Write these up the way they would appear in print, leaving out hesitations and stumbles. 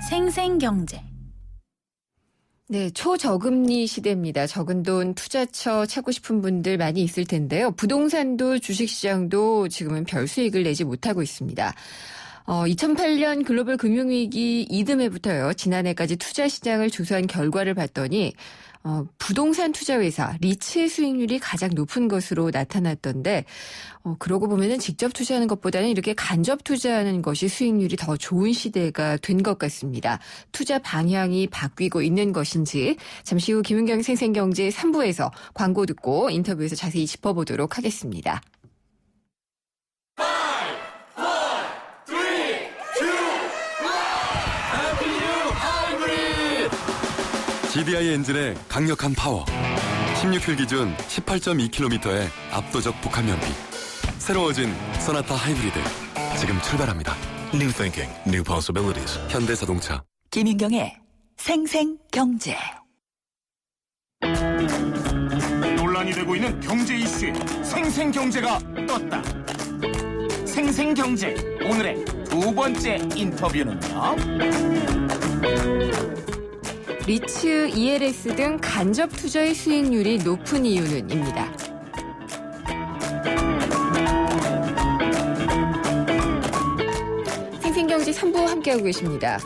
생생경제. 네, 초저금리 시대입니다. 적은 돈 투자처 찾고 싶은 분들 많이 있을 텐데요. 부동산도 주식시장도 지금은 별 수익을 내지 못하고 있습니다. 2008년 글로벌 금융위기 이듬해부터요. 지난해까지 투자시장을 조사한 결과를 봤더니 부동산 투자회사 리츠의 수익률이 가장 높은 것으로 나타났던데 그러고 보면은 직접 투자하는 것보다는 이렇게 간접 투자하는 것이 수익률이 더 좋은 시대가 된 것 같습니다. 투자 방향이 바뀌고 있는 것인지 잠시 후 김은경 생생경제 3부에서 광고 듣고 인터뷰에서 자세히 짚어보도록 하겠습니다. GDI 엔진의 강력한 파워, 16휠 기준 18.2km의 압도적 복합 연비, 새로워진 소나타 하이브리드, 지금 출발합니다. New thinking, new possibilities. 현대자동차. 김윤경의 생생경제. 논란이 되고 있는 경제 이슈에 생생경제가 떴다. 생생경제 오늘의 두 번째 인터뷰는요. 리츠, ELS 등 간접 투자의 수익률이 높은 이유는입니다. 생생경제 3부 함께하고 계십니다.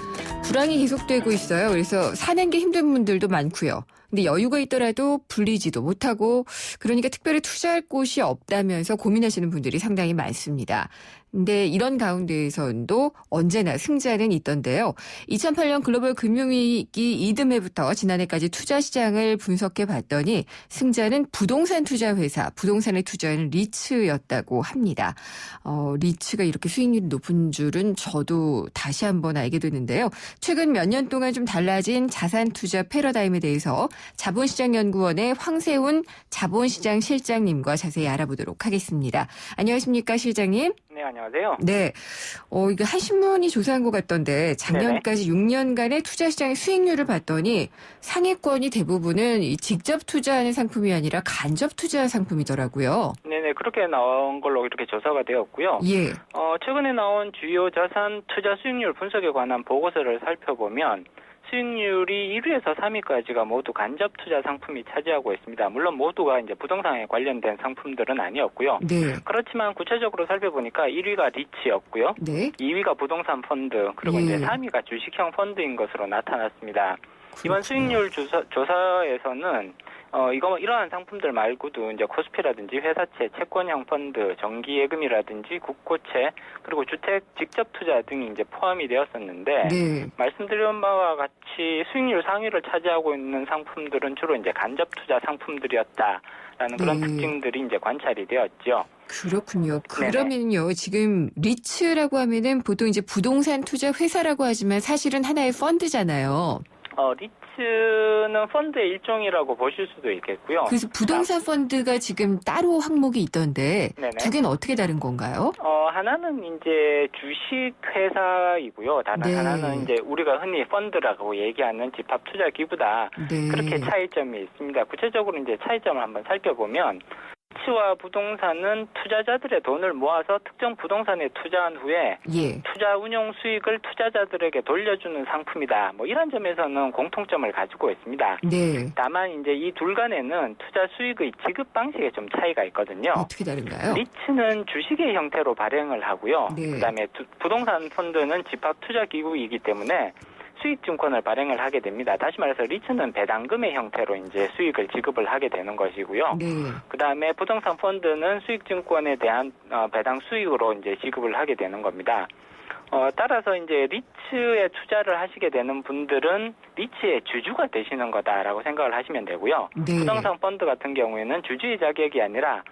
불황이 계속되고 있어요. 그래서 사는 게 힘든 분들도 많고요. 근데 여유가 있더라도 불리지도 못하고 그러니까 특별히 투자할 곳이 없다면서 고민하시는 분들이 상당히 많습니다. 근데 이런 가운데에서도 언제나 승자는 있던데요. 2008년 글로벌 금융위기 이듬해부터 지난해까지 투자시장을 분석해 봤더니 승자는 부동산 투자회사, 부동산에 투자하는 리츠였다고 합니다. 리츠가 이렇게 수익률이 높은 줄은 저도 다시 한번 알게 되는데요. 최근 몇 년 동안 좀 달라진 자산투자 패러다임에 대해서 자본시장연구원의 황세훈 자본시장 실장님과 자세히 알아보도록 하겠습니다. 안녕하십니까, 실장님? 네, 안녕하세요. 네. 이거 한신문이 조사한 것 같던데 작년까지 6년간의 투자시장의 수익률을 봤더니 상위권이 대부분은 이 직접 투자하는 상품이 아니라 간접 투자 상품이더라고요. 네네, 그렇게 나온 걸로 이렇게 조사가 되었고요. 예. 최근에 나온 주요 자산 투자 수익률 분석에 관한 보고서를 살펴보면 수익률이 1위에서 3위까지가 모두 간접 투자 상품이 차지하고 있습니다. 물론 모두가 이제 부동산에 관련된 상품들은 아니었고요. 네. 그렇지만 구체적으로 살펴보니까 1위가 리츠였고요. 네. 2위가 부동산 펀드, 그리고 예. 이제 3위가 주식형 펀드인 것으로 나타났습니다. 이번 그렇군요. 수익률 조사에서는 이러한 상품들 말고도 이제 코스피라든지 회사채, 채권형 펀드, 정기예금이라든지 국고채, 그리고 주택 직접 투자 등이 이제 포함이 되었었는데, 네. 말씀드린 바와 같이 수익률 상위를 차지하고 있는 상품들은 주로 이제 간접 투자 상품들이었다라는 그런 네. 특징들이 이제 관찰이 되었죠. 그렇군요. 네네. 그러면요, 지금 리츠라고 하면은 보통 이제 부동산 투자 회사라고 하지만 사실은 하나의 펀드잖아요. 리츠는 펀드의 일종이라고 보실 수도 있겠고요. 그래서 부동산 펀드가 지금 따로 항목이 있던데 네네. 두 개는 어떻게 다른 건가요? 하나는 이제 주식 회사이고요. 다른 네. 하나는 이제 우리가 흔히 펀드라고 얘기하는 집합 투자 기구다. 네. 그렇게 차이점이 있습니다. 구체적으로 이제 차이점을 한번 살펴보면 리츠와 부동산은 투자자들의 돈을 모아서 특정 부동산에 투자한 후에 예. 투자 운용 수익을 투자자들에게 돌려주는 상품이다. 뭐 이런 점에서는 공통점을 가지고 있습니다. 네. 다만 이제 이 둘 간에는 투자 수익의 지급 방식에 좀 차이가 있거든요. 어떻게 다른가요? 리츠는 주식의 형태로 발행을 하고요. 네. 그다음에 부동산 펀드는 집합 투자 기구이기 때문에 수익증권을 발행을 하게 됩니다. 다시 말해서 리츠는 배당금의 형태로 이제 수익을 지급을 하게 되는 것이고요. 네. 그다음에 부동산 펀드는 수익증권에 대한 배당 수익으로 이제 지급을 하게 되는 겁니다. 따라서 이제 리츠에 투자를 하시게 되는 분들은 리츠의 주주가 되시는 거다라고 생각을 하시면 되고요. 네. 부동산 펀드 같은 경우에는 주주의 자격이 아니라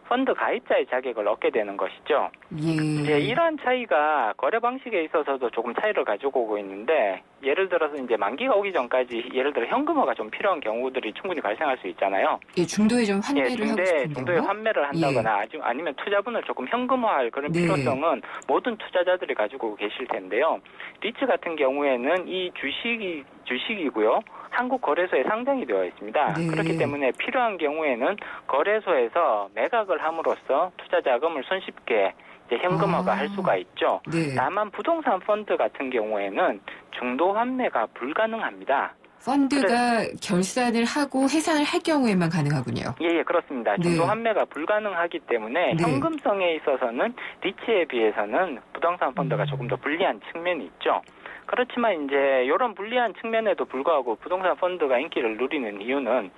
펀드 가입자의 자격을 얻게 되는 것이죠. 예. 이제 이러한 차이가 거래 방식에 있어서도 조금 차이를 가지고 오고 있는데, 예를 들어서 이제 만기가 오기 전까지 예를 들어 현금화가 좀 필요한 경우들이 충분히 발생할 수 있잖아요. 예, 중도에 좀 환매를 하고 싶은 중도에 경우? 환매를 한다거나 아니면 투자분을 조금 현금화할 그런 네. 필요성은 모든 투자자들이 가지고 계실 텐데요. 리츠 같은 경우에는 이 주식이고요. 한국 거래소에 상장이 되어 있습니다. 네. 그렇기 때문에 필요한 경우에는 거래소에서 매각을 함으로써 투자 자금을 손쉽게 이제 현금화가 할 수가 있죠. 네. 다만 부동산 펀드 같은 경우에는 중도 환매가 불가능합니다. 펀드가 결산을 하고 해산을 할 경우에만 가능하군요. 예, 그렇습니다. 네. 중도 환매가 불가능하기 때문에 네. 현금성에 있어서는 리츠에 비해서는 부동산 펀드가 조금 더 불리한 측면이 있죠. 그렇지만 이제 이런 불리한 측면에도 불구하고 부동산 펀드가 인기를 누리는 이유는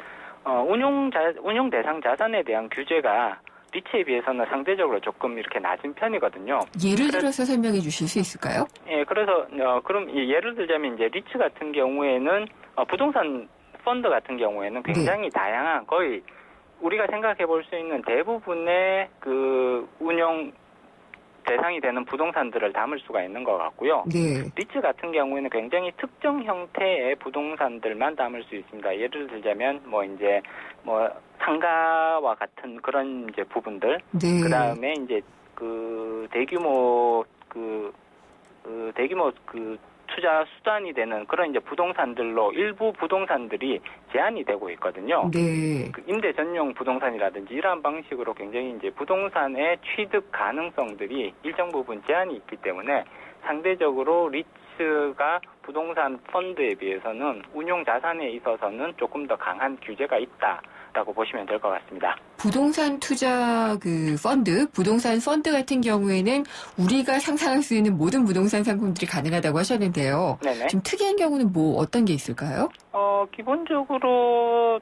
운용 대상 자산에 대한 규제가 리츠에 비해서는 상대적으로 조금 이렇게 낮은 편이거든요. 예를 들어서 설명해 주실 수 있을까요? 예, 그래서 그럼 예를 들자면 이제 리츠 같은 경우에는 부동산 펀드 같은 경우에는 굉장히 다양한 거의 우리가 생각해 볼 수 있는 대부분의 그 운용 대상이 되는 부동산들을 담을 수가 있는 것 같고요. 네. 리츠 같은 경우에는 굉장히 특정 형태의 부동산들만 담을 수 있습니다. 예를 들자면 상가와 같은 그런 이제 부분들, 네. 그다음에 이제 대규모 투자 수단이 되는 그런 이제 부동산들로 일부 부동산들이 제한이 되고 있거든요. 네. 임대 전용 부동산이라든지 이러한 방식으로 굉장히 이제 부동산의 취득 가능성들이 일정 부분 제한이 있기 때문에 상대적으로 리츠가 부동산 펀드에 비해서는 운용 자산에 있어서는 조금 더 강한 규제가 있다라고 보시면 될 것 같습니다. 부동산 투자 부동산 펀드 같은 경우에는 우리가 상상할 수 있는 모든 부동산 상품들이 가능하다고 하셨는데요. 네네. 좀 특이한 경우는 뭐 어떤 게 있을까요? 기본적으로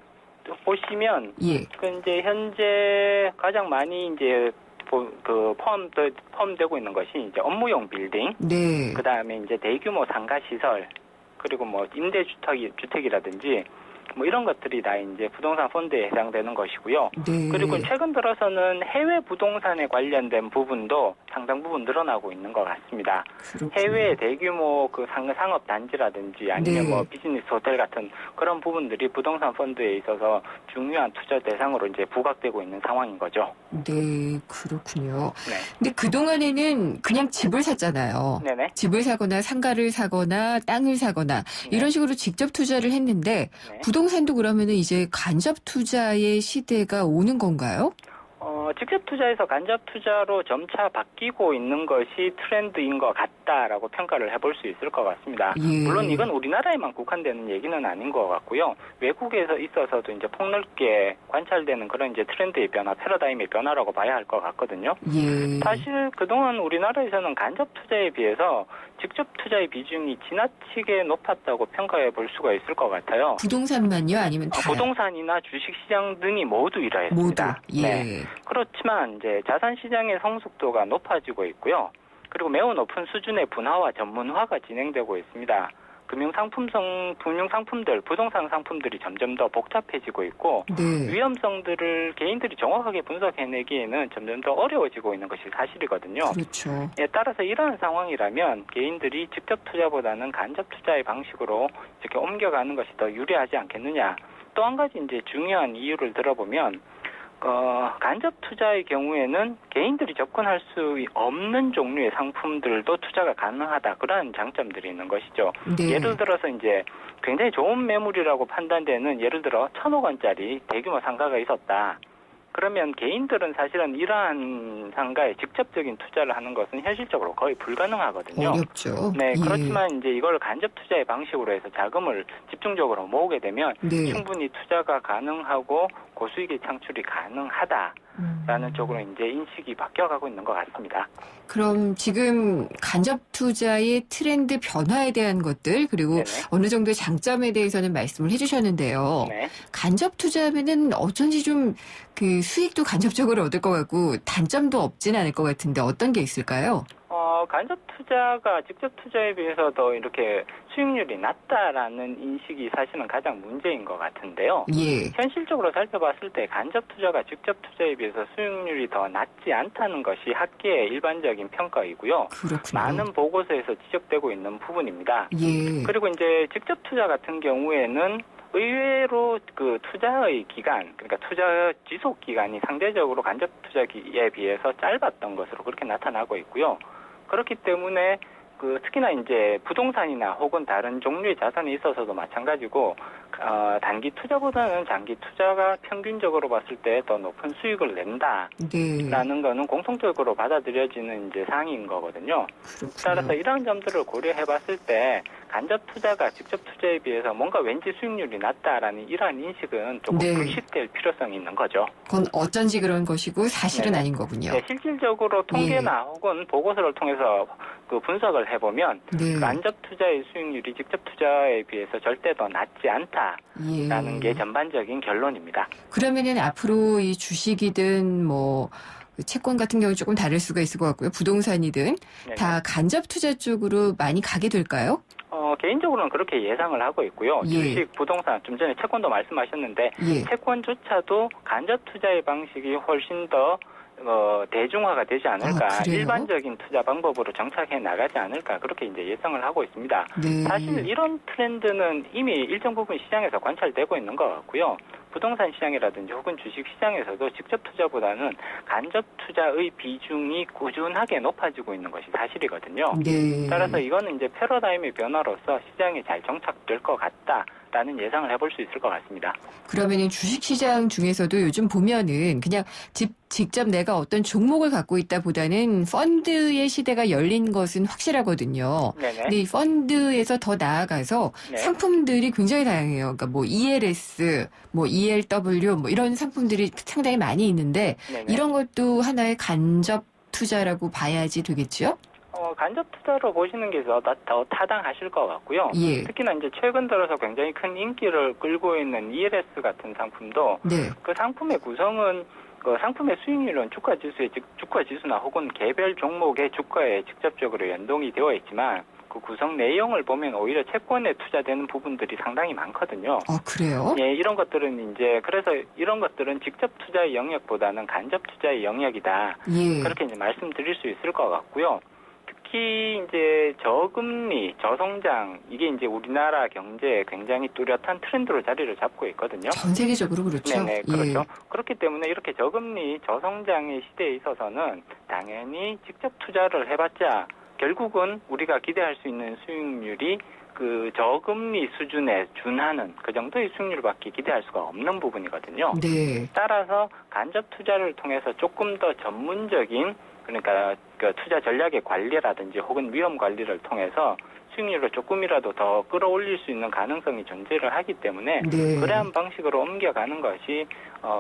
보시면 예. 이제 현재 가장 많이 이제 포함되고 있는 것이 이제 업무용 빌딩, 네. 그 다음에 이제 대규모 상가 시설, 그리고 임대주택이라든지 이런 것들이 다 이제 부동산 펀드에 해당되는 것이고요. 네. 그리고 최근 들어서는 해외 부동산에 관련된 부분도 상당 부분 늘어나고 있는 것 같습니다. 그렇군요. 해외 대규모 상업 단지라든지 아니면 네. 비즈니스 호텔 같은 그런 부분들이 부동산 펀드에 있어서 중요한 투자 대상으로 이제 부각되고 있는 상황인 거죠. 네, 그렇군요. 네. 근데 그동안에는 그냥 집을 샀잖아요. 네네. 집을 사거나 상가를 사거나 땅을 사거나 이런 식으로 직접 투자를 했는데 네. 부동산도 그러면은 이제 간접 투자의 시대가 오는 건가요? 직접 투자에서 간접 투자로 점차 바뀌고 있는 것이 트렌드인 것 같다라고 평가를 해볼 수 있을 것 같습니다. 예. 물론 이건 우리나라에만 국한되는 얘기는 아닌 것 같고요. 외국에서 있어서도 이제 폭넓게 관찰되는 그런 이제 트렌드의 변화, 패러다임의 변화라고 봐야 할 것 같거든요. 예. 사실 그동안 우리나라에서는 간접 투자에 비해서 직접 투자의 비중이 지나치게 높았다고 평가해 볼 수가 있을 것 같아요. 부동산만요? 아니면 다? 부동산이나 주식시장 등이 모두 모두. 이러했습니다. 예. 네. 그렇지만 이제 자산시장의 성숙도가 높아지고 있고요. 그리고 매우 높은 수준의 분화와 전문화가 진행되고 있습니다. 금융상품들, 부동산 상품들이 점점 더 복잡해지고 있고 네. 위험성들을 개인들이 정확하게 분석해내기에는 점점 더 어려워지고 있는 것이 사실이거든요. 그렇죠. 따라서 이러한 상황이라면 개인들이 직접 투자보다는 간접 투자의 방식으로 이렇게 옮겨가는 것이 더 유리하지 않겠느냐. 또 한 가지 이제 중요한 이유를 들어보면 간접 투자의 경우에는 개인들이 접근할 수 없는 종류의 상품들도 투자가 가능하다. 그런 장점들이 있는 것이죠. 네. 예를 들어서 이제 굉장히 좋은 매물이라고 판단되는 예를 들어 1,000억 원짜리 대규모 상가가 있었다. 그러면 개인들은 사실은 이러한 상가에 직접적인 투자를 하는 것은 현실적으로 거의 불가능하거든요. 어렵죠. 네, 예. 그렇지만 이제 이걸 간접 투자의 방식으로 해서 자금을 집중적으로 모으게 되면 네. 충분히 투자가 가능하고 고수익의 창출이 가능하다라는 쪽으로 이제 인식이 바뀌어가고 있는 것 같습니다. 그럼 지금 간접 투자의 트렌드 변화에 대한 것들 그리고 네네. 어느 정도의 장점에 대해서는 말씀을 해주셨는데요. 네. 간접 투자하면은 어쩐지 좀 그 수익도 간접적으로 얻을 것 같고 단점도 없지는 않을 것 같은데 어떤 게 있을까요? 간접 투자가 직접 투자에 비해서 더 이렇게 수익률이 낮다라는 인식이 사실은 가장 문제인 것 같은데요. 예. 현실적으로 살펴봤을 때 간접 투자가 직접 투자에 비해서 수익률이 더 낮지 않다는 것이 학계의 일반적인 평가이고요. 그렇군요. 많은 보고서에서 지적되고 있는 부분입니다. 예. 그리고 이제 직접 투자 같은 경우에는 의외로 그 투자의 기간, 그러니까 투자 지속 기간이 상대적으로 간접 투자에 비해서 짧았던 것으로 그렇게 나타나고 있고요. 그렇기 때문에 특히나 이제 부동산이나 혹은 다른 종류의 자산에 있어서도 마찬가지고 단기 투자보다는 장기 투자가 평균적으로 봤을 때 더 높은 수익을 낸다라는 네. 거는 공통적으로 받아들여지는 이제 사항인 거거든요. 따라서 이러한 점들을 고려해봤을 때 간접 투자가 직접 투자에 비해서 뭔가 왠지 수익률이 낮다라는 이러한 인식은 조금 네. 불식될 필요성이 있는 거죠. 그건 어쩐지 그런 것이고 사실은 네네. 아닌 거군요. 네, 실질적으로 통계나 혹은 보고서를 통해서 그 분석을 해보면 네. 간접 투자의 수익률이 직접 투자에 비해서 절대 더 낮지 않다라는 예. 게 전반적인 결론입니다. 그러면은 앞으로 이 주식이든 뭐 채권 같은 경우 조금 다를 수가 있을 것 같고요. 부동산이든 네네. 다 간접 투자 쪽으로 많이 가게 될까요? 개인적으로는 그렇게 예상을 하고 있고요. 예. 주식, 부동산, 좀 전에 채권도 말씀하셨는데 예. 채권조차도 간접 투자의 방식이 훨씬 더 대중화가 되지 않을까, 아, 그래요? 일반적인 투자 방법으로 정착해 나가지 않을까, 그렇게 이제 예상을 하고 있습니다. 네. 사실 이런 트렌드는 이미 일정 부분 시장에서 관찰되고 있는 것 같고요. 부동산 시장이라든지 혹은 주식 시장에서도 직접 투자보다는 간접 투자의 비중이 꾸준하게 높아지고 있는 것이 사실이거든요. 네. 따라서 이거는 이제 패러다임의 변화로서 시장에 잘 정착될 것 같다라는 예상을 해볼 수 있을 것 같습니다. 그러면은 주식 시장 중에서도 요즘 보면은 그냥 직접 내가 어떤 종목을 갖고 있다 보다는 펀드의 시대가 열린 것은 확실하거든요. 네네. 근데 이 펀드에서 더 나아가서 네. 상품들이 굉장히 다양해요. 그러니까 뭐 ELS, 뭐 ELW 뭐 이런 상품들이 상당히 많이 있는데 네네. 이런 것도 하나의 간접 투자라고 봐야지 되겠죠? 간접 투자로 보시는 게 더 타당하실 것 같고요. 예. 특히나 이제 최근 들어서 굉장히 큰 인기를 끌고 있는 ELS 같은 상품도 네. 그 상품의 구성은 그 상품의 수익률은 주가 지수나 혹은 개별 종목의 주가에 직접적으로 연동이 되어 있지만 그 구성 내용을 보면 오히려 채권에 투자되는 부분들이 상당히 많거든요. 그래요? 예, 이런 것들은 그래서 이런 것들은 직접 투자의 영역보다는 간접 투자의 영역이다. 예. 그렇게 이제 말씀드릴 수 있을 것 같고요. 특히 이제 저금리, 저성장, 이게 이제 우리나라 경제에 굉장히 뚜렷한 트렌드로 자리를 잡고 있거든요. 전 세계적으로 그렇죠. 네네, 그렇죠. 예. 그렇기 때문에 이렇게 저금리, 저성장의 시대에 있어서는 당연히 직접 투자를 해봤자 결국은 우리가 기대할 수 있는 수익률이 그 저금리 수준에 준하는 그 정도의 수익률밖에 기대할 수가 없는 부분이거든요. 네. 따라서 간접 투자를 통해서 조금 더 전문적인 그러니까 그 투자 전략의 관리라든지 혹은 위험 관리를 통해서 수익률을 조금이라도 더 끌어올릴 수 있는 가능성이 존재를 하기 때문에 네. 그러한 방식으로 옮겨가는 것이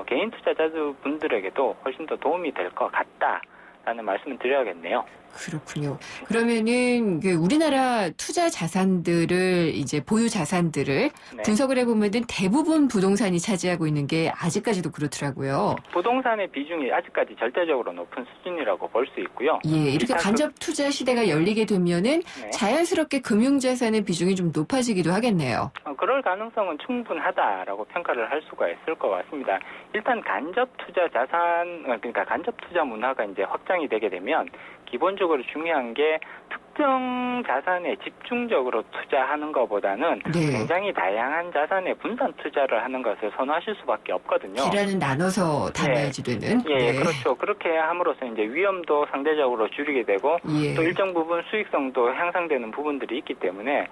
개인 투자자분들에게도 훨씬 더 도움이 될 것 같다라는 말씀을 드려야겠네요. 그렇군요. 그러면은 우리나라 투자 자산들을 이제 보유 자산들을 네. 분석을 해보면은 대부분 부동산이 차지하고 있는 게 아직까지도 그렇더라고요. 부동산의 비중이 아직까지 절대적으로 높은 수준이라고 볼 수 있고요. 예, 이렇게 일단 간접 투자 시대가 열리게 되면은 네. 자연스럽게 금융자산의 비중이 좀 높아지기도 하겠네요. 그럴 가능성은 충분하다라고 평가를 할 수가 있을 것 같습니다. 일단 간접 투자 자산, 그러니까 간접 투자 문화가 이제 확장이 되게 되면 기본적으로 중요한 게 특정 자산에 집중적으로 투자하는 것보다는 네. 굉장히 다양한 자산에 분산 투자를 하는 것을 선호하실 수밖에 없거든요. 계란은 나눠서 담아야지 되는. 예, 네. 그렇죠. 그렇게 함으로써 이제 위험도 상대적으로 줄이게 되고 예. 또 일정 부분 수익성도 향상되는 부부분들이 있기 때문에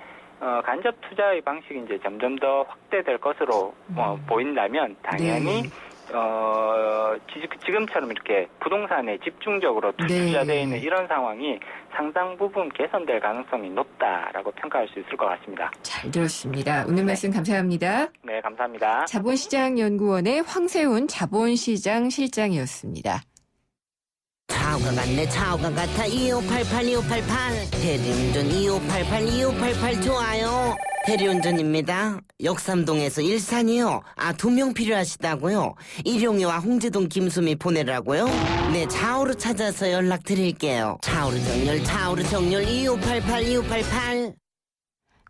간접 투자의 방식이 이제 점점 더 확대될 것으로 보인다면 당연히 네. 지금처럼 이렇게 부동산에 집중적으로 네. 투자되어 있는 이런 상황이 상당 부분 개선될 가능성이 높다라고 평가할 수 있을 것 같습니다. 잘 들었습니다. 오늘 말씀 감사합니다. 네, 감사합니다. 자본시장연구원의 황세훈 자본시장 실장이었습니다. 차오가 같네 차오가 같아 2588 2588 대리운전 2588 2588 좋아요 대리운전입니다. 역삼동에서 일산이요. 2명 필요하시다고요? 일용이와 홍제동 김수미 보내라고요? 네, 차오로 찾아서 연락드릴게요. 차오로 정렬 2588 2588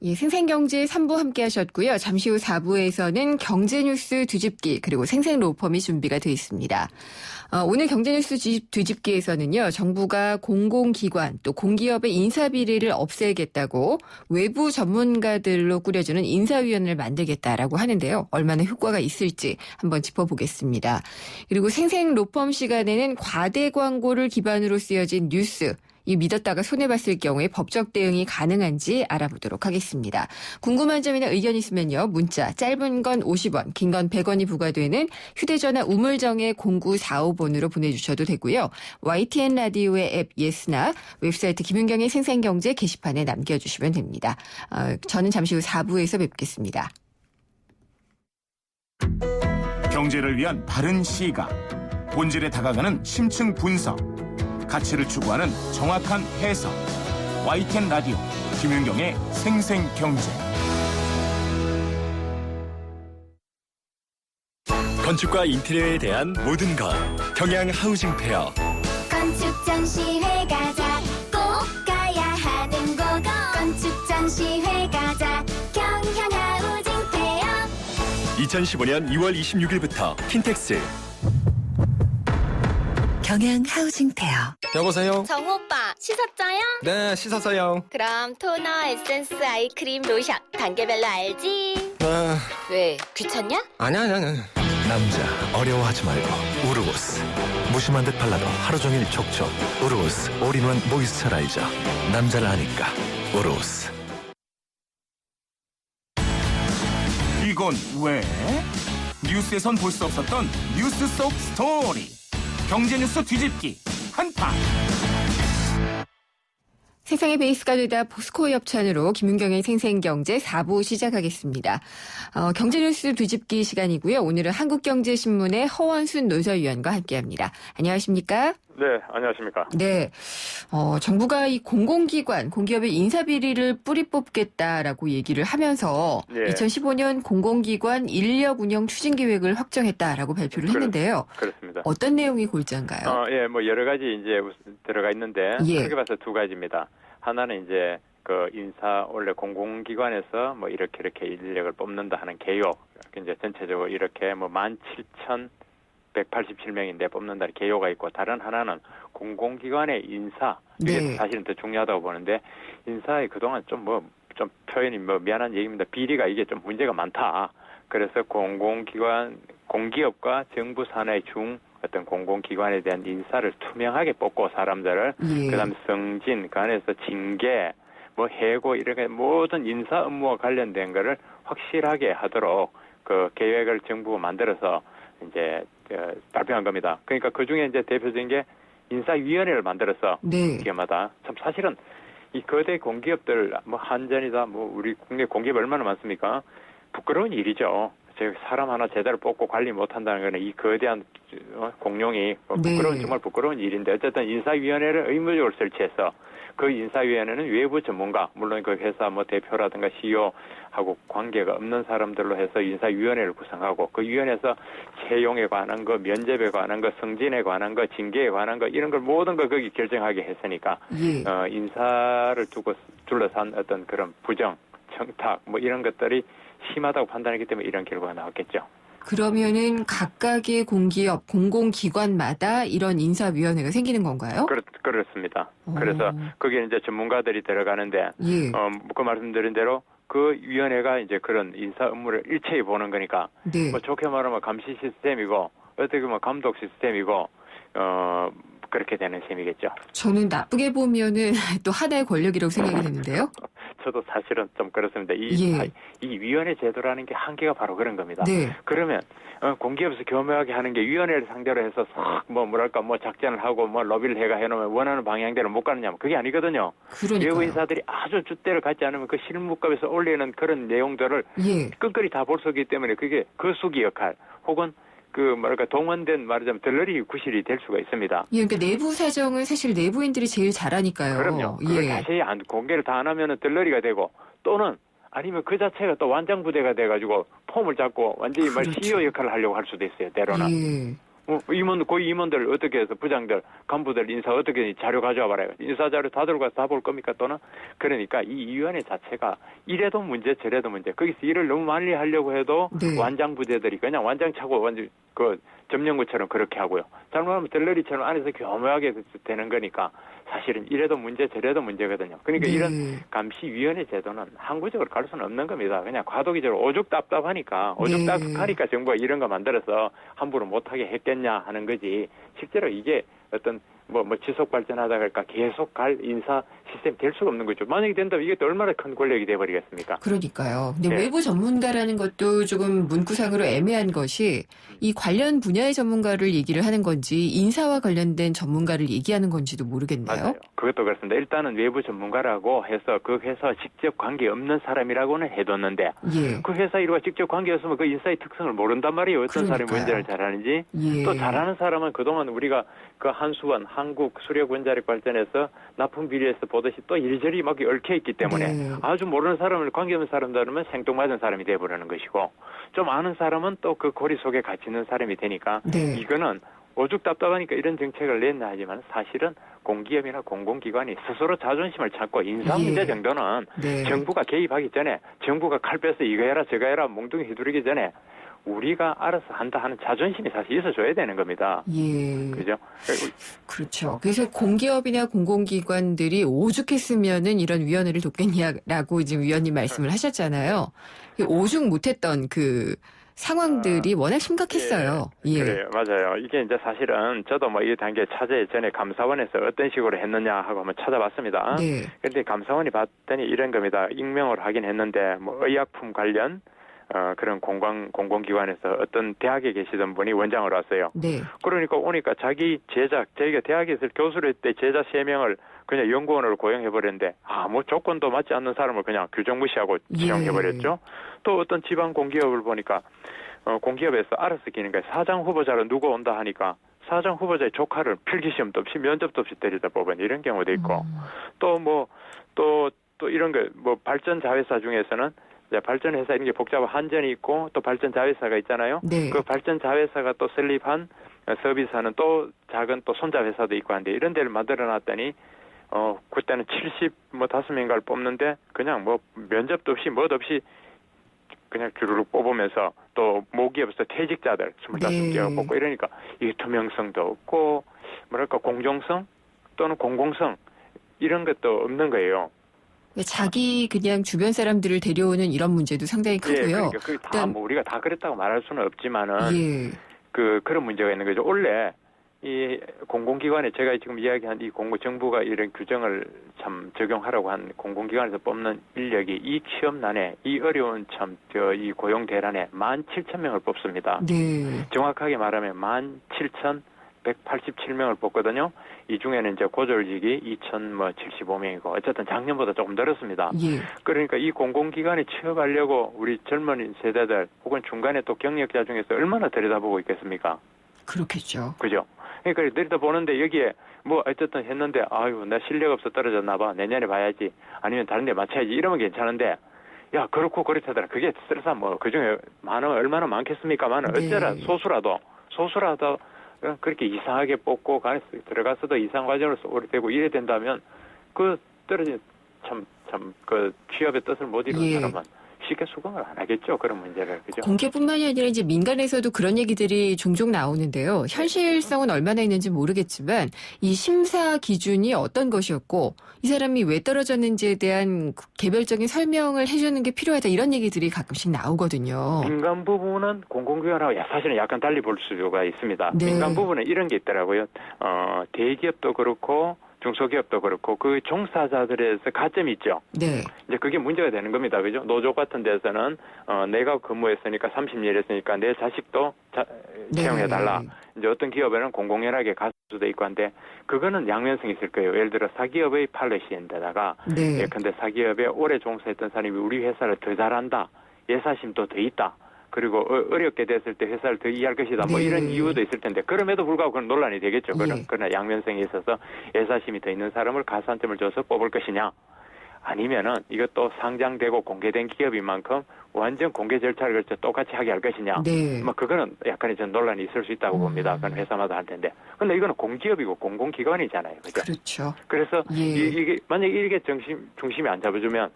예, 생생경제 3부 함께 하셨고요. 잠시 후 4부에서는 경제뉴스 뒤집기 그리고 생생로펌이 준비가 되어 있습니다. 오늘 경제뉴스 뒤집기에서는요. 정부가 공공기관 또 공기업의 인사비리를 없애겠다고 외부 전문가들로 꾸려주는 인사위원회를 만들겠다라고 하는데요. 얼마나 효과가 있을지 한번 짚어보겠습니다. 그리고 생생로펌 시간에는 과대 광고를 기반으로 쓰여진 뉴스 이 믿었다가 손해봤을 경우에 법적 대응이 가능한지 알아보도록 하겠습니다. 궁금한 점이나 의견 있으면요. 문자 짧은 건 50원, 긴 건 100원이 부과되는 휴대전화 우물정의 0945번으로 보내주셔도 되고요. YTN 라디오의 앱 예스나 웹사이트 김윤경의 생생경제 게시판에 남겨주시면 됩니다. 저는 잠시 후 4부에서 뵙겠습니다. 경제를 위한 바른 시각, 본질에 다가가는 심층 분석, 가치를 추구하는 정확한 해석. YTN 라디오 김윤경의 생생경제. 건축과 인테리어에 대한 모든 것 경양 하우징 페어. 건축 전시회 가자, 꼭 가야 하는 곳. 건축 전시회 가자, 경향 하우징 페어. 2015년 2월 26일부터 킨텍스. 경양 하우징 페어. 여보세요? 정우 오빠, 씻었어요? 네, 씻었어요. 그럼 토너, 에센스, 아이크림, 로션 단계별로 알지? 아, 왜, 귀찮냐? 아니야. 남자 어려워하지 말고 우르보스. 무심한 듯 발라도 하루 종일 촉촉. 우르보스 올인원 모이스처라이저. 남자를 아니까 우르보스. 이건 왜? 뉴스에선 볼 수 없었던 뉴스 속 스토리. 경제 뉴스 뒤집기 한판. 세상의 베이스가 되다 포스코 협찬으로 김윤경의 생생경제 4부 시작하겠습니다. 경제뉴스 뒤집기 시간이고요. 오늘은 한국경제신문의 허원순 논설위원과 함께합니다. 안녕하십니까? 네, 안녕하십니까. 네, 정부가 이 공공기관, 공기업의 인사비리를 뿌리 뽑겠다라고 얘기를 하면서 예. 2015년 공공기관 인력 운영 추진계획을 확정했다라고 발표를 했는데요. 그렇습니다. 어떤 내용이 골자인가요? 예, 뭐 여러 가지 이제 들어가 있는데 예. 크게 봐서 두 가지입니다. 하나는 이제 그 인사 원래 공공기관에서 뭐 이렇게 인력을 뽑는다 하는 개요. 이제 전체적으로 이렇게 뭐 17,187명인데 뽑는다는 개요가 있고, 다른 하나는 공공기관의 인사. 이게 네. 사실은 더 중요하다고 보는데, 인사에 그동안 좀 표현이 미안한 얘기입니다. 비리가 이게 좀 문제가 많다. 그래서 공공기관, 공기업과 정부 산하의 중 어떤 공공기관에 대한 인사를 투명하게 뽑고 사람들을, 예. 그다음 승진, 그 안에서 징계, 뭐 해고 이렇게 모든 인사 업무와 관련된 거를 확실하게 하도록 그 계획을 정부가 만들어서 이제 발표한 겁니다. 그러니까 그 중에 이제 대표적인 게 인사위원회를 만들어서 네. 기업마다 참 사실은 이 거대 공기업들 뭐 한전이다 뭐 우리 국내 공기업 얼마나 많습니까? 부끄러운 일이죠. 사람 하나 제대로 뽑고 관리 못한다는 거는 이 거대한 공룡이 부끄러운 네. 정말 부끄러운 일인데, 어쨌든 인사위원회를 의무적으로 설치해서 그 인사위원회는 외부 전문가, 물론 그 회사 뭐 대표라든가 CEO하고 관계가 없는 사람들로 해서 인사위원회를 구성하고, 그 위원회에서 채용에 관한 거, 면접에 관한 거, 승진에 관한 거, 징계에 관한 거, 이런 걸 모든 걸 거기 결정하게 했으니까 예. 인사를 두고 둘러싼 어떤 그런 부정, 청탁 뭐 이런 것들이 심하다고 판단했기 때문에 이런 결과가 나왔겠죠. 그러면은 각각의 공기업, 공공기관마다 이런 인사위원회가 생기는 건가요? 그렇습니다. 그래서 거기에 이제 전문가들이 들어가는데, 예. 그 말씀드린 대로 그 위원회가 이제 그런 인사 업무를 일체히 보는 거니까, 네. 뭐 좋게 말하면 감시 시스템이고, 어떻게 보면 감독 시스템이고, 그렇게 되는 셈이겠죠. 저는 나쁘게 보면은 또 하나의 권력이라고 생각이 되는데요. 저도 사실은 좀 그렇습니다. 예. 이 위원회 제도라는 게 한계가 바로 그런 겁니다. 네. 그러면 공기업에서 교묘하게 하는 게 위원회를 상대로 해서 뭐 작전을 하고 뭐 로비를 해놓으면 원하는 방향대로 못 가느냐면 그게 아니거든요. 그러니까요. 외부 인사들이 아주 줏대를 갖지 않으면 그 실무급에서 올리는 그런 내용들을 예. 끝까지 다 볼 수 있기 때문에 그게 거수기 역할 혹은 동원된 말하자면 덜러리 구실이 될 수가 있습니다. 예, 그러니까 내부 사정은 사실 내부인들이 제일 잘하니까요. 그럼요. 그걸 예. 자세히 공개를 다 안 하면은 덜러리가 되고, 또는 아니면 그 자체가 또 완장 부대가 돼가지고 폼을 잡고 완전히 그렇죠. CEO 역할을 하려고 할 수도 있어요. 때로는. 예. 고위 임원들 어떻게 해서 부장들, 간부들 인사 어떻게 자료 가져와 봐라요. 인사 자료 다 들고 가서 다 볼 겁니까? 또는 그러니까 이 위원회 자체가 이래도 문제 저래도 문제. 거기서 일을 너무 많이 하려고 해도 네. 완장 부대들이 그냥 완장 차고 완전 그 점령구처럼 그렇게 하고요. 잘못하면 덜러리처럼 안에서 교묘하게 되는 거니까 사실은 이래도 문제 저래도 문제거든요. 그러니까 네. 이런 감시위원회 제도는 항구적으로 갈 수는 없는 겁니다. 그냥 과도기적으로 오죽 답답하니까 정부가 이런 거 만들어서 함부로 못하게 했겠냐 하는 거지, 실제로 이게 어떤 뭐 지속 발전하다가 계속 갈 인사 시스템 될 수가 없는 거죠. 만약에 된다면 이게 또 얼마나 큰 권력이 돼버리겠습니까? 그러니까요. 근데 네. 외부 전문가라는 것도 조금 문구상으로 애매한 것이 이 관련 분야의 전문가를 얘기를 하는 건지 인사와 관련된 전문가를 얘기하는 건지도 모르겠네요. 맞아요. 그것도 그렇습니다. 일단은 외부 전문가라고 해서 그 회사와 직접 관계 없는 사람이라고는 해뒀는데 예. 그 회사 일과 직접 관계 없으면 그 인사의 특성을 모른단 말이에요. 어떤 사람이 그러니까요. 문제를 잘하는지. 예. 또 잘하는 사람은 그동안 우리가 그 한수원, 한국 수력원자력 발전에서 납품 비리에서 보듯이 또 이리저리 막 얽혀있기 때문에 네. 아주 모르는 사람을 관계없는 사람들은 생뚱맞은 사람이 돼버리는 것이고 좀 아는 사람은 또 그 고리 속에 갇히는 사람이 되니까 네. 이거는 오죽 답답하니까 이런 정책을 냈나 하지만 사실은 공기업이나 공공기관이 스스로 자존심을 찾고 인사 문제 예. 정도는 네. 정부가 개입하기 전에 정부가 칼 빼서 이거 해라 저거 해라 몽둥이 휘두르기 전에 우리가 알아서 한다 하는 자존심이 사실 있어줘야 되는 겁니다. 예. 그죠? 그렇죠. 그래서 공기업이나 공공기관들이 오죽했으면은 이런 위원회를 돕겠냐라고 지금 위원님 말씀을 하셨잖아요. 오죽 못했던 그 상황들이 워낙 심각했어요. 예. 그래요. 맞아요. 이게 이제 사실은 저도 뭐 이 단계 차제 전에 감사원에서 어떤 식으로 했느냐 하고 한번 찾아봤습니다. 네. 그런데 감사원이 봤더니 이런 겁니다. 익명을 하긴 했는데 뭐 의약품 관련 그런 공공기관에서 어떤 대학에 계시던 분이 원장으로 왔어요. 네. 그러니까 오니까 자기 제자, 저희가 대학에서 교수를 했을 때 제자 3명을 그냥 연구원으로 고용해버렸는데 아무 조건도 맞지 않는 사람을 그냥 규정 무시하고 지정해버렸죠. 또 어떤 지방 공기업을 보니까 공기업에서 알아서 끼는 거예요. 사장 후보자로 누구 온다 하니까 사장 후보자의 조카를 필기시험도 없이 면접도 없이 때리다 뽑은 이런 경우도 있고 또 이런 거 뭐 발전 자회사 중에서는 발전 회사 이런 게 복잡한 한전이 있고 또 발전 자회사가 있잖아요. 네. 그 발전 자회사가 또 설립한 서비스하는 또 작은 또 손자 회사도 있고 한데 이런 데를 만들어 놨더니 그때는 75명인가를 뽑는데 그냥 뭐 면접도 없이 뭣 없이 그냥 주르륵 뽑으면서 또 모기업에서 퇴직자들 25개가 뽑고 이러니까 이게 투명성도 없고 뭐랄까 공정성 또는 공공성 이런 것도 없는 거예요. 자기 그냥 주변 사람들을 데려오는 이런 문제도 상당히 크고요. 예, 그러니까 그게 다 뭐 우리가 다 그랬다고 말할 수는 없지만은 예. 그런 문제가 있는 거죠. 원래 이 공공기관에 제가 지금 이야기한 이 정부가 이런 규정을 참 적용하라고 한 공공기관에서 뽑는 인력이 이 취업난에 이 어려운 이 고용 대란에 17,000명을 뽑습니다. 네. 정확하게 말하면 17,187명을 뽑거든요. 이 중에는 이제 고졸직이 2,075명이고 어쨌든 작년보다 조금 늘었습니다. 예. 그러니까 이 공공기관에 취업하려고 우리 젊은 세대들 혹은 중간에 또 경력자 중에서 얼마나 들여다보고 있겠습니까? 그렇겠죠. 그죠? 그러니까 들여다보는데 여기에 뭐 어쨌든 했는데 아유 나 실력 없어 떨어졌나 봐 내년에 봐야지 아니면 다른 데 맞춰야지 이러면 괜찮은데 야 그렇고 그렇다더라 그게 스트레스 뭐 그중에 많으면 얼마나 많겠습니까만 어쩌라 소수라도 그렇게 이상하게 뽑고 들어가서도 이상 과정으로서 오래되고 이래 된다면 그 떨어진 그 취업의 뜻을 못 이루는 사람은 쉽게 수긍을 안 하겠죠. 그런 문제를. 그죠? 공개뿐만이 아니라 이제 민간에서도 그런 얘기들이 종종 나오는데요. 현실성은 얼마나 있는지 모르겠지만 이 심사 기준이 어떤 것이었고 이 사람이 왜 떨어졌는지에 대한 개별적인 설명을 해주는 게 필요하다 이런 얘기들이 가끔씩 나오거든요. 민간 부분은 공공기관하고 사실은 약간 달리 볼 수가 있습니다. 네. 민간 부분은 이런 게 있더라고요. 대기업도 그렇고 중소기업도 그렇고 그 종사자들에서 가점이 있죠. 네. 이제 그게 문제가 되는 겁니다. 그죠? 노조 같은 데서는 내가 근무했으니까 30년 했으니까 내 자식도 채용해달라. 이제 어떤 기업에는 공공연하게 갈 수도 있고 한데 그거는 양면성이 있을 거예요. 예를 들어 사기업의 팔레시인데다가 예컨대 사기업에 오래 종사했던 사람이 우리 회사를 더 잘한다. 예사심도 더 있다. 그리고 어렵게 됐을 때 회사를 더 이해할 것이다. 뭐 이런 이유도 있을 텐데 그럼에도 불구하고 그건 논란이 되겠죠. 그러나 양면성에 있어서 예사심이 더 있는 사람을 가산점을 줘서 뽑을 것이냐. 아니면은 이것도 상장되고 공개된 기업인 만큼 완전 공개 절차를 거쳐 똑같이 하게 할 것이냐. 뭐 그거는 약간의 전 논란이 있을 수 있다고 봅니다. 그건 회사마다 할 텐데. 근데 이거는 공기업이고 공공기관이잖아요. 그죠? 그렇죠. 그래서 이게 만약에 이게 중심이 안 잡아주면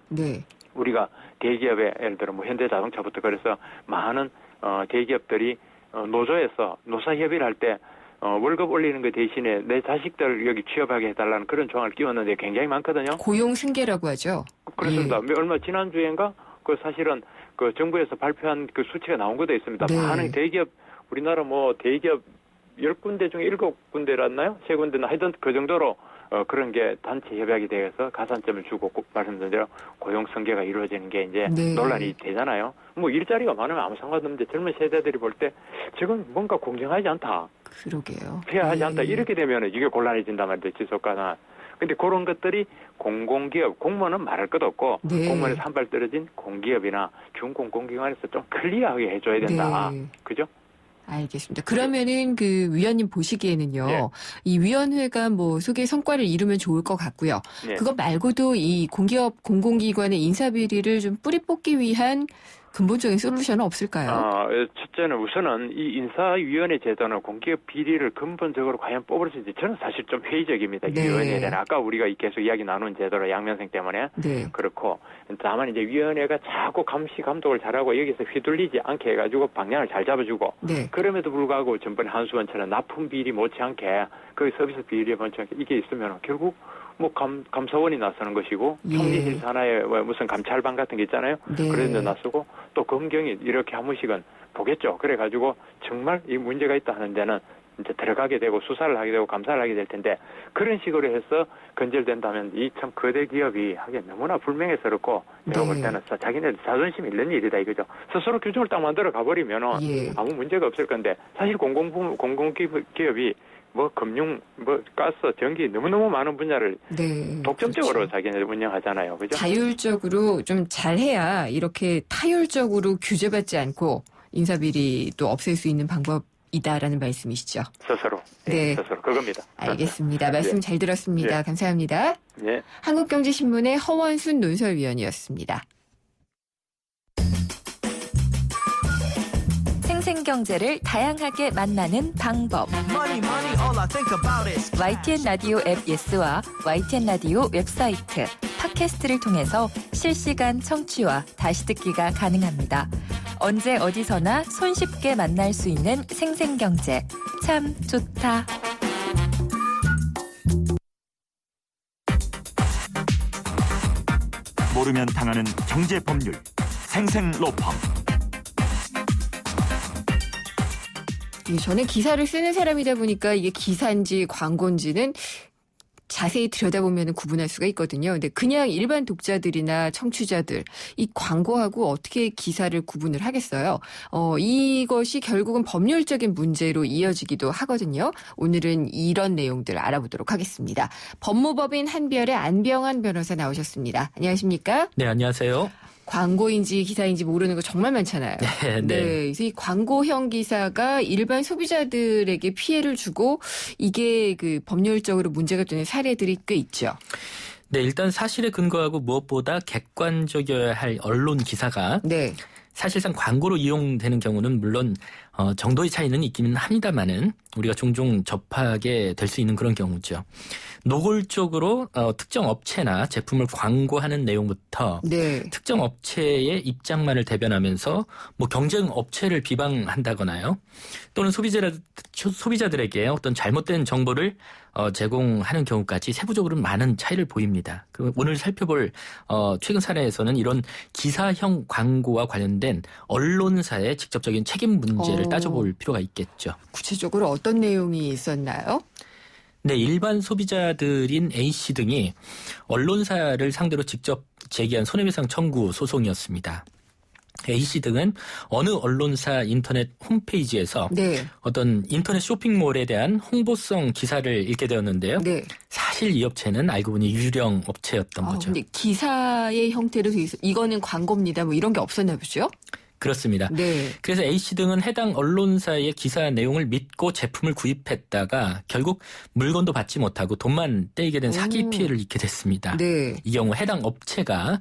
우리가 대기업에 예를 들어 뭐 현대자동차부터 그래서 많은 대기업들이 노조에서 노사협의를 할 때 월급 올리는 것 대신에 내 자식들 여기 취업하게 해달라는 그런 조항을 끼웠는데 굉장히 많거든요. 고용 승계라고 하죠. 그렇습니다. 얼마 지난주엔가 그 사실은 그 정부에서 발표한 그 수치가 나온 것도 있습니다. 많은 대기업 우리나라 뭐 대기업 10군데 중에 7군데였나요? 3군데나 하여튼 그 정도로 그런 게 단체 협약이 되어서 가산점을 주고 꼭 말씀드린 대로 고용 승계가 이루어지는 게 이제 네. 논란이 되잖아요. 뭐 일자리가 많으면 아무 상관없는데 젊은 세대들이 볼 때 지금 뭔가 공정하지 않다. 그러게요. 페어하지 예. 않다. 이렇게 되면 이게 곤란해진단 말이죠. 지속가능. 근데 그런 것들이 공공기업, 공무원은 말할 것도 없고 네. 공무원에서 한 발 떨어진 공기업이나 중공공기관에서 좀 클리어하게 해줘야 된다. 네. 그죠? 알겠습니다. 그러면은 그 위원님 보시기에는요, 예. 이 위원회가 뭐 소개 성과를 이루면 좋을 것 같고요. 예. 그것 말고도 이 공기업 공공기관의 인사 비리를 좀 뿌리 뽑기 위한 근본적인 솔루션은 없을까요? 첫째는 우선은 이 인사위원회 제도는 공기업 비리를 근본적으로 과연 뽑을 수 있는지 저는 사실 좀 회의적입니다. 이 네. 위원회에 대한 아까 우리가 계속 이야기 나눈 제도로 양면성 때문에 네. 그렇고 다만 이제 위원회가 자꾸 감시 감독을 잘하고 여기서 휘둘리지 않게 해가지고 방향을 잘 잡아주고 네. 그럼에도 불구하고 전번에 한수원처럼 납품 비리 못지않게 거기 서비스 비리 못지않게 이게 있으면 결국 뭐 감사원이 나서는 것이고 예. 총리실 산하에 무슨 감찰반 같은 게 있잖아요. 네. 그런 데 나서고 또 검경이 이렇게 한 번씩은 보겠죠. 그래가지고 정말 이 문제가 있다 하는 데는 이제 들어가게 되고 수사를 하게 되고 감사를 하게 될 텐데 그런 식으로 해서 건절된다면 이 참 거대 기업이 하기엔 너무나 불명예스럽고 내가 볼 네. 때는 자기네들 자존심 잃는 일이다 이거죠. 스스로 규정을 딱 만들어 가버리면은 예. 아무 문제가 없을 건데 사실 공공기업이 뭐 금융, 뭐 가스, 전기 너무너무 많은 분야를 네. 독점적으로 그렇죠. 자기네들 운영하잖아요. 그죠? 자율적으로 좀 잘해야 이렇게 타율적으로 규제받지 않고 인사 비리도 없앨 수 있는 방법이다라는 말씀이시죠? 스스로. 네. 스스로. 그겁니다. 알겠습니다. 말씀 예. 잘 들었습니다. 예. 감사합니다. 예. 한국경제신문의 허원순 논설위원이었습니다. 생생경제를 다양하게 만나는 방법. YTN 라디오 앱 예스와 YTN 라디오 웹사이트, 팟캐스트를 통해서 실시간 청취와 다시 듣기가 가능합니다. 언제 어디서나 손쉽게 만날 수 있는 생생경제. 참 좋다. 모르면 당하는 경제 법률 생생로펌. 저는 기사를 쓰는 사람이다 보니까 이게 기사인지 광고인지는 자세히 들여다보면 구분할 수가 있거든요. 근데 그냥 일반 독자들이나 청취자들, 이 광고하고 어떻게 기사를 구분을 하겠어요? 이것이 결국은 법률적인 문제로 이어지기도 하거든요. 오늘은 이런 내용들 알아보도록 하겠습니다. 법무법인 한별의 안병환 변호사 나오셨습니다. 안녕하십니까? 네, 안녕하세요. 광고인지 기사인지 모르는 거 정말 많잖아요. 네. 그래서 이 광고형 기사가 일반 소비자들에게 피해를 주고 이게 그 법률적으로 문제가 되는 사례들이 꽤 있죠. 네, 일단 사실에 근거하고 무엇보다 객관적이어야 할 언론 기사가 네. 사실상 광고로 이용되는 경우는 물론 정도의 차이는 있기는 합니다만은 우리가 종종 접하게 될 수 있는 그런 경우죠. 노골적으로 특정 업체나 제품을 광고하는 내용부터 네. 특정 업체의 입장만을 대변하면서 뭐 경쟁 업체를 비방한다거나요. 또는 소비자들에게 어떤 잘못된 정보를 제공하는 경우까지 세부적으로 많은 차이를 보입니다. 오늘 살펴볼 최근 사례에서는 이런 기사형 광고와 관련된 언론사의 직접적인 책임 문제를 따져볼 필요가 있겠죠. 구체적으로 어떤 내용이 있었나요? 네, 일반 소비자들인 A씨 등이 언론사를 상대로 직접 제기한 손해배상 청구 소송이었습니다. A씨 등은 어느 언론사 인터넷 홈페이지에서 네. 어떤 인터넷 쇼핑몰에 대한 홍보성 기사를 읽게 되었는데요. 네. 사실 이 업체는 알고 보니 유령 업체였던 거죠. 근데 기사의 형태로 돼 있어 이거는 광고입니다. 뭐 이런 게 없었나 보죠? 그렇습니다. 네. 그래서 A씨 등은 해당 언론사의 기사 내용을 믿고 제품을 구입했다가 결국 물건도 받지 못하고 돈만 떼이게 된 사기 피해를 입게 됐습니다. 네. 이 경우 해당 업체가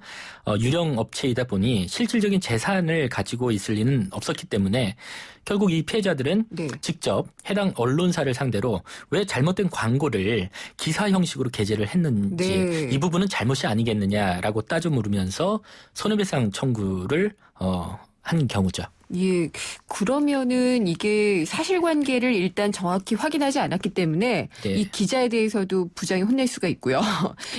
유령 업체이다 보니 실질적인 재산을 가지고 있을 리는 없었기 때문에 결국 이 피해자들은 네. 직접 해당 언론사를 상대로 왜 잘못된 광고를 기사 형식으로 게재를 했는지 네. 이 부분은 잘못이 아니겠느냐라고 따져 물으면서 손해배상 청구를 한 경우죠. 예, 그러면은 이게 사실관계를 일단 정확히 확인하지 않았기 때문에 네. 이 기자에 대해서도 부장이 혼낼 수가 있고요.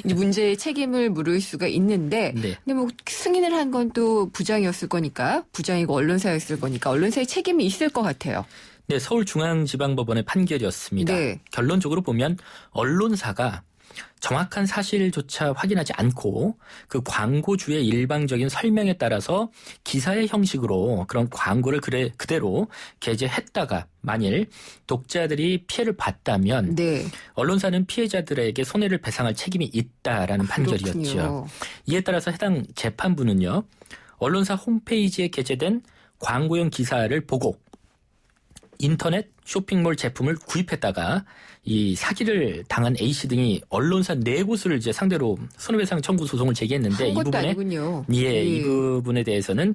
이제 문제의 책임을 물을 수가 있는데, 네. 근데 뭐 승인을 한 건 또 부장이었을 거니까, 부장이고 언론사였을 거니까 언론사의 책임이 있을 것 같아요. 네, 서울중앙지방법원의 판결이었습니다. 네. 결론적으로 보면 언론사가 정확한 사실조차 확인하지 않고 그 광고주의 일방적인 설명에 따라서 기사의 형식으로 그런 광고를 그대로 게재했다가 만일 독자들이 피해를 봤다면 네. 언론사는 피해자들에게 손해를 배상할 책임이 있다라는 판결이었죠. 그렇군요. 이에 따라서 해당 재판부는요. 언론사 홈페이지에 게재된 광고용 기사를 보고 인터넷 쇼핑몰 제품을 구입했다가 이 사기를 당한 A씨 등이 언론사 4곳을 이제 상대로 손해배상 청구 소송을 제기했는데 이 부분에 아니군요. 이 부분에 대해서는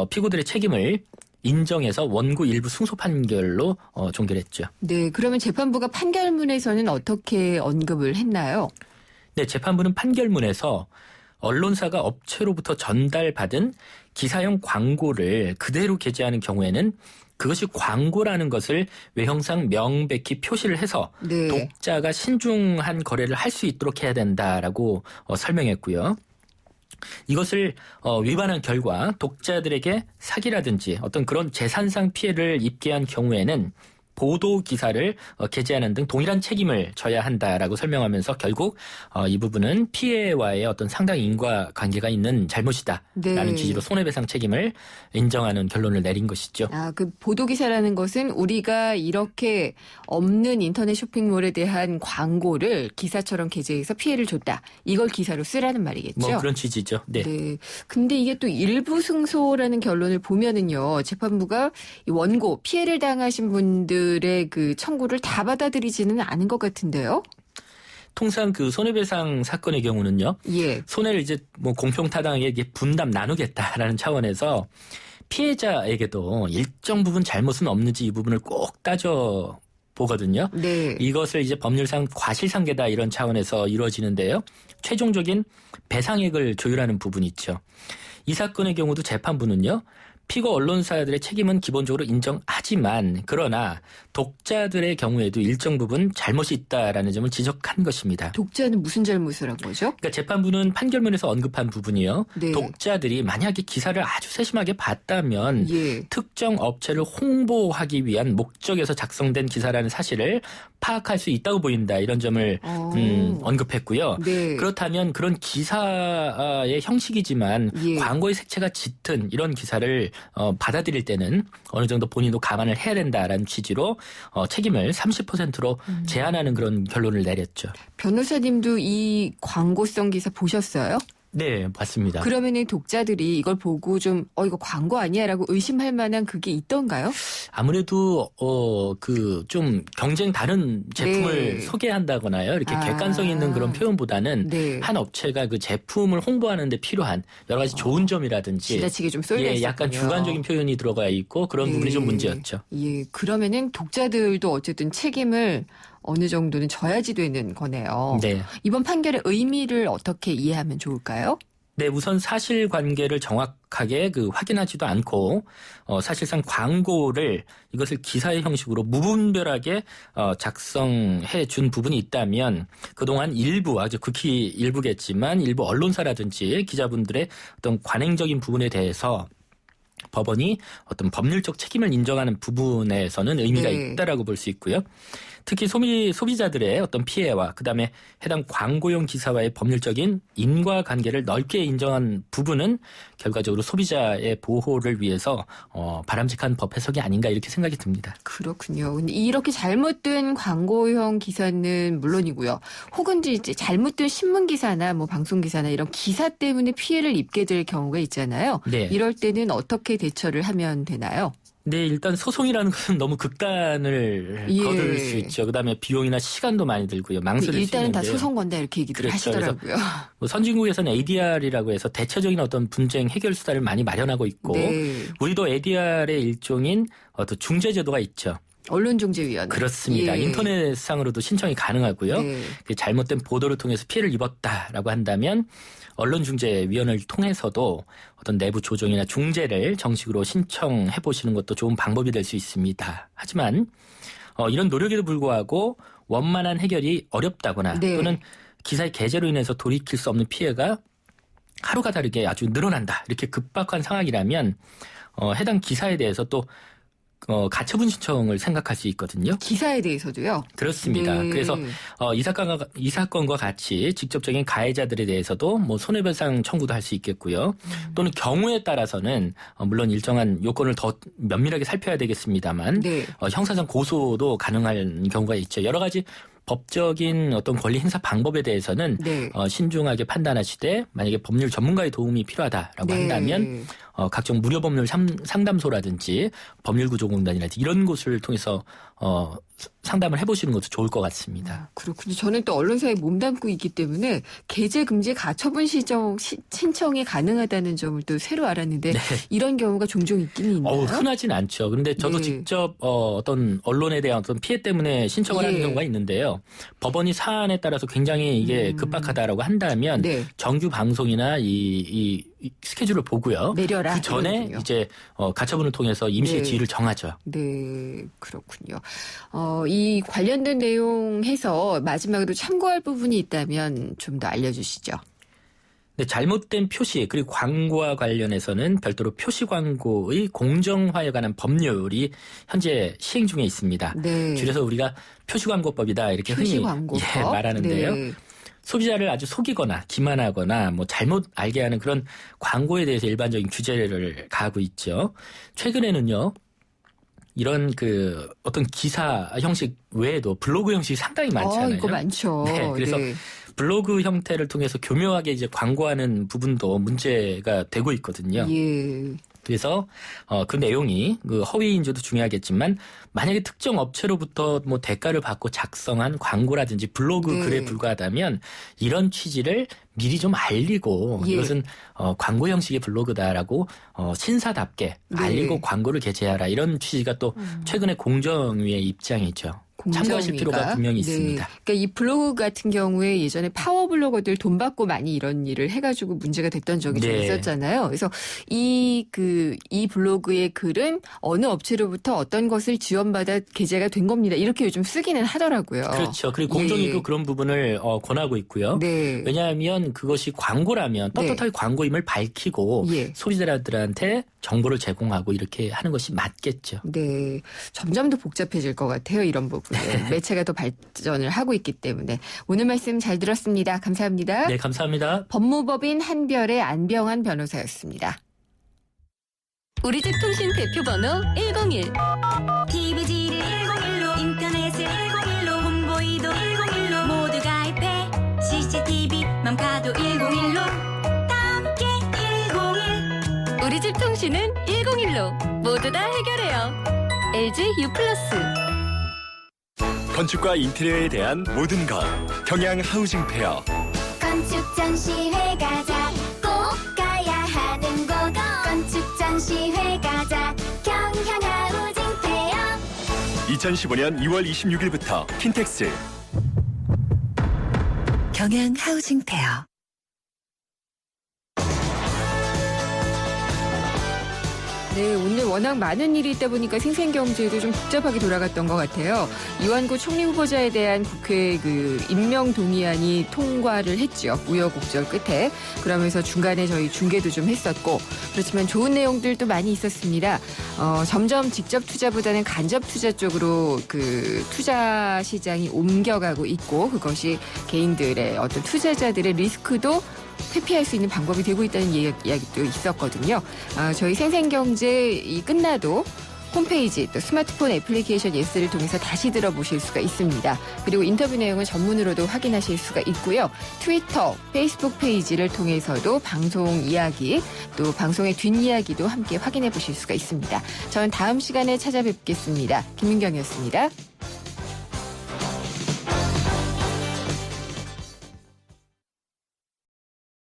피고들의 책임을 인정해서 원고 일부 승소 판결로 종결했죠. 네, 그러면 재판부가 판결문에서는 어떻게 언급을 했나요? 네, 재판부는 판결문에서 언론사가 업체로부터 전달받은 기사형 광고를 그대로 게재하는 경우에는 그것이 광고라는 것을 외형상 명백히 표시를 해서 네. 독자가 신중한 거래를 할 수 있도록 해야 된다라고 설명했고요. 이것을 위반한 결과 독자들에게 사기라든지 어떤 그런 재산상 피해를 입게 한 경우에는 보도 기사를 게재하는 등 동일한 책임을 져야 한다라고 설명하면서 결국 이 부분은 피해와의 어떤 상당히 인과관계가 있는 잘못이다라는 네. 취지로 손해배상 책임을 인정하는 결론을 내린 것이죠. 그 보도기사라는 것은 우리가 이렇게 없는 인터넷 쇼핑몰에 대한 광고를 기사처럼 게재해서 피해를 줬다. 이걸 기사로 쓰라는 말이겠죠. 뭐 그런 취지죠. 네. 네. 근데 이게 또 일부 승소라는 결론을 보면은요. 재판부가 이 원고 피해를 당하신 분들의 그 청구를 다 받아들이지는 않은 것 같은데요. 통상 그 손해배상 사건의 경우는요. 예. 손해를 이제 뭐 공평타당하게 분담 나누겠다라는 차원에서 피해자에게도 일정 부분 잘못은 없는지 이 부분을 꼭 따져 보거든요. 네. 이것을 이제 법률상 과실상계다 이런 차원에서 이루어지는데요. 최종적인 배상액을 조율하는 부분이 있죠. 이 사건의 경우도 재판부는요. 피고 언론사들의 책임은 기본적으로 인정하지만 그러나 독자들의 경우에도 일정 부분 잘못이 있다라는 점을 지적한 것입니다. 독자는 무슨 잘못을 한 거죠? 그러니까 재판부는 판결문에서 언급한 부분이요. 네. 독자들이 만약에 기사를 아주 세심하게 봤다면 예. 특정 업체를 홍보하기 위한 목적에서 작성된 기사라는 사실을 파악할 수 있다고 보인다. 이런 점을 언급했고요. 네. 그렇다면 그런 기사의 형식이지만 예. 광고의 색채가 짙은 이런 기사를 받아들일 때는 어느 정도 본인도 감안을 해야 된다라는 취지로 책임을 30%로 제한하는 그런 결론을 내렸죠. 변호사님도 이 광고성 기사 보셨어요? 네, 봤습니다. 그러면은 독자들이 이걸 보고 좀 이거 광고 아니야라고 의심할 만한 그게 있던가요? 아무래도 그 좀 경쟁 다른 제품을 네. 소개한다거나요. 이렇게 객관성 있는 그런 표현보다는 네. 한 업체가 그 제품을 홍보하는 데 필요한 여러 가지 좋은 점이라든지 지나치게 좀 쏠려 있었군요. 약간 주관적인 표현이 들어가 있고 그런 부분이 좀 문제였죠. 예, 그러면은 독자들도 어쨌든 책임을 어느 정도는 져야지 되는 거네요. 네. 이번 판결의 의미를 어떻게 이해하면 좋을까요? 네, 우선 사실관계를 정확하게 확인하지도 않고 사실상 광고를 이것을 기사의 형식으로 무분별하게 작성해 준 부분이 있다면 그동안 일부 아주 극히 일부겠지만 일부 언론사라든지 기자분들의 어떤 관행적인 부분에 대해서 법원이 어떤 법률적 책임을 인정하는 부분에서는 의미가 네. 있다라고 볼 수 있고요. 특히 소비자들의 어떤 피해와 그다음에 해당 광고용 기사와의 법률적인 인과관계를 넓게 인정한 부분은 결과적으로 소비자의 보호를 위해서 바람직한 법 해석이 아닌가 이렇게 생각이 듭니다. 그렇군요. 근데 이렇게 잘못된 광고형 기사는 물론이고요. 혹은 이제 잘못된 신문 기사나 뭐 방송 기사나 이런 기사 때문에 피해를 입게 될 경우가 있잖아요. 네. 이럴 때는 어떻게 대처를 하면 되나요? 네, 일단 소송이라는 것은 너무 극단을 예. 거둘 수 있죠. 그다음에 비용이나 시간도 많이 들고요. 망설일 수 일단은 다 있는데요. 소송 건다 이렇게 얘기들 그렇죠. 하시더라고요. 뭐 선진국에서는 ADR이라고 해서 대체적인 어떤 분쟁 해결 수단을 많이 마련하고 있고 네. 우리도 ADR의 일종인 어떤 중재제도가 있죠. 언론중재위원회. 그렇습니다. 예. 인터넷상으로도 신청이 가능하고요. 네. 잘못된 보도를 통해서 피해를 입었다라고 한다면 언론중재위원회를 통해서도 어떤 내부 조정이나 중재를 정식으로 신청해 보시는 것도 좋은 방법이 될 수 있습니다. 하지만 이런 노력에도 불구하고 원만한 해결이 어렵다거나 네. 또는 기사의 게재로 인해서 돌이킬 수 없는 피해가 하루가 다르게 아주 늘어난다. 이렇게 급박한 상황이라면 해당 기사에 대해서 또 가처분 신청을 생각할 수 있거든요. 기사에 대해서도요? 그렇습니다. 네. 그래서 이 사건과 같이 직접적인 가해자들에 대해서도 뭐 손해배상 청구도 할 수 있겠고요. 또는 경우에 따라서는 물론 일정한 요건을 더 면밀하게 살펴야 되겠습니다만 네. 형사상 고소도 가능한 경우가 있죠. 여러 가지 법적인 어떤 권리 행사 방법에 대해서는 네. 신중하게 판단하시되 만약에 법률 전문가의 도움이 필요하다라고 네. 한다면 각종 무료 법률 상담소라든지 법률구조공단이라든지 이런 곳을 통해서 상담을 해보시는 것도 좋을 것 같습니다. 그렇군요. 저는 또 언론사에 몸담고 있기 때문에 개재 금지 가처분 신청이 가능하다는 점을 또 새로 알았는데 네. 이런 경우가 종종 있긴 있나요? 흔하진 않죠. 그런데 저도 네. 직접 어떤 언론에 대한 어떤 피해 때문에 신청을 예. 하는 경우가 있는데요. 법원이 사안에 따라서 굉장히 이게 급박하다라고 한다면 네. 정규 방송이나 이 스케줄을 보고요. 내려라. 그 전에 이거군요. 이제 가처분을 통해서 임시 네. 지위를 정하죠. 네, 그렇군요. 이 관련된 내용해서 마지막으로 참고할 부분이 있다면 좀 더 알려주시죠. 네, 잘못된 표시 그리고 광고와 관련해서는 별도로 표시 광고의 공정화에 관한 법률이 현재 시행 중에 있습니다. 네. 줄여서 우리가 표시광고법이다 이렇게 흔히 표시광고법. 말하는데요. 네. 소비자를 아주 속이거나 기만하거나 뭐 잘못 알게 하는 그런 광고에 대해서 일반적인 규제를 가하고 있죠. 최근에는요. 이런 어떤 기사 형식 외에도 블로그 형식이 상당히 많잖아요. 이거 많죠. 네, 그래서 네. 블로그 형태를 통해서 교묘하게 이제 광고하는 부분도 문제가 되고 있거든요. 예. 그래서 그 내용이 허위 인증도 중요하겠지만 만약에 특정 업체로부터 뭐 대가를 받고 작성한 광고라든지 블로그 네. 글에 불과하다면 이런 취지를 미리 좀 알리고 예. 이것은 광고 형식의 블로그다라고 신사답게 네. 알리고 광고를 게재하라 이런 취지가 또 최근에 공정위의 입장이죠. 참고하실 필요가 분명히 있습니다. 그러니까 이 블로그 같은 경우에 예전에 파워 블로거들 돈 받고 많이 이런 일을 해가지고 문제가 됐던 적이 좀 네. 있었잖아요. 그래서 이 블로그의 글은 어느 업체로부터 어떤 것을 지원받아 게재가 된 겁니다. 이렇게 요즘 쓰기는 하더라고요. 그렇죠. 그리고 공정위도 예. 그런 부분을 권하고 있고요. 네. 왜냐하면 그것이 광고라면 떳떳하게 광고임을 밝히고 예. 소비자들한테 정보를 제공하고 이렇게 하는 것이 맞겠죠. 네. 점점 더 복잡해질 것 같아요. 이런 부분은. 매체가 더 발전을 하고 있기 때문에. 오늘 말씀 잘 들었습니다. 감사합니다. 네, 감사합니다. 법무법인 한별의 안병환 변호사였습니다. 우리 집 통신 대표 번호 101. TV지를 101로 인터넷을 101로 홍보이도 101로 모두 가입해 CCTV만 봐도 101로 함께 101. 우리 집 통신은 101로 모두 다 해결해요. LG U+. 건축과 인테리어에 대한 모든 것 경양 하우징 페어. 건축 전시회 가자 꼭 가야 하는 곳 건축 전시회 가자 경향 하우징 페어 2015년 2월 26일부터 킨텍스. 경양 하우징 페어. 네, 오늘 워낙 많은 일이 있다 보니까 생생경제도 좀 복잡하게 돌아갔던 것 같아요. 이완구 총리 후보자에 대한 국회 임명 동의안이 통과를 했죠. 우여곡절 끝에. 그러면서 중간에 저희 중계도 좀 했었고, 그렇지만 좋은 내용들도 많이 있었습니다. 점점 직접 투자보다는 간접 투자 쪽으로 투자 시장이 옮겨가고 있고, 그것이 개인들의 어떤 투자자들의 리스크도 회피할 수 있는 방법이 되고 있다는 이야기도 있었거든요. 저희 생생경제 끝나도 홈페이지 또 스마트폰 애플리케이션 예스를 통해서 다시 들어보실 수가 있습니다. 그리고 인터뷰 내용은 전문으로도 확인하실 수가 있고요. 트위터, 페이스북 페이지를 통해서도 방송 이야기 또 방송의 뒷이야기도 함께 확인해 보실 수가 있습니다. 저는 다음 시간에 찾아뵙겠습니다. 김민경이었습니다.